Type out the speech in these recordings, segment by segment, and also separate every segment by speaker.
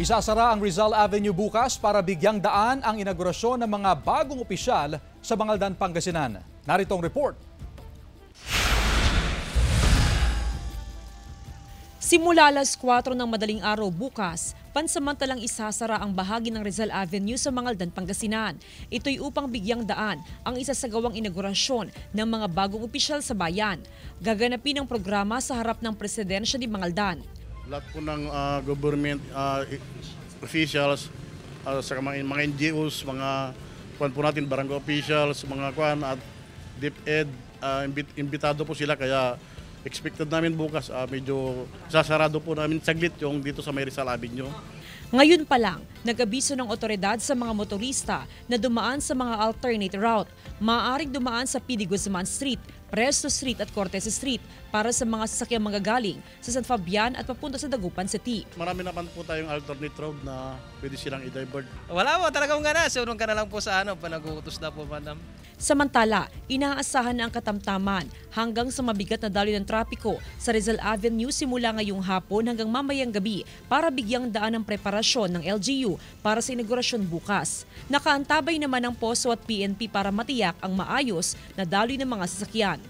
Speaker 1: Isasara ang Rizal Avenue bukas para bigyang daan ang inaugurasyon ng mga bagong opisyal sa Bangaldan, Pangasinan. Narito ang report.
Speaker 2: Simula alas 4 ng madaling araw bukas, pansamantalang isasara ang bahagi ng Rizal Avenue sa Bangaldan, Pangasinan. Ito'y upang bigyang daan ang isasagawang inaugurasyon ng mga bagong opisyal sa bayan. Gaganapin ang programa sa harap ng presidensya ni Bangaldan.
Speaker 3: Lahat po ng government officials, sa mga NGOs, mga kuwan po natin, barangay officials, mga kuwan at DepEd, imbitado po sila kaya expected namin bukas medyo sasarado po namin saglit yung dito sa may Rizal Avenue.
Speaker 2: Ngayon pa lang, nag-abiso ng otoridad sa mga motorista na dumaan sa mga alternate route. Maaaring dumaan sa P.D. Guzman Street, Presto Street at Cortez Street para sa mga sasakyang manggagaling sa San Fabian at papunta sa Dagupan City.
Speaker 3: Marami naman po tayong alternate road na pwede silang i-divert.
Speaker 4: Wala po, talagang gana. Sunod ka na lang po sa panagutos na po, madam.
Speaker 2: Samantala, inaasahan na ang katamtaman hanggang sa mabigat na daloy ng trapiko sa Rizal Avenue simula ngayong hapon hanggang mamayang gabi para bigyang daan ang preparasyon ng LGU para sa inaugurasyon bukas. Nakaantabay naman ang POSO at PNP para matiyak ang maayos na daloy ng mga sasakyan.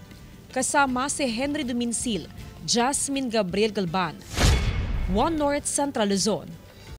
Speaker 2: Kasama si Henry Duminsil, Jasmine Gabriel Galban, One North Central Luzon.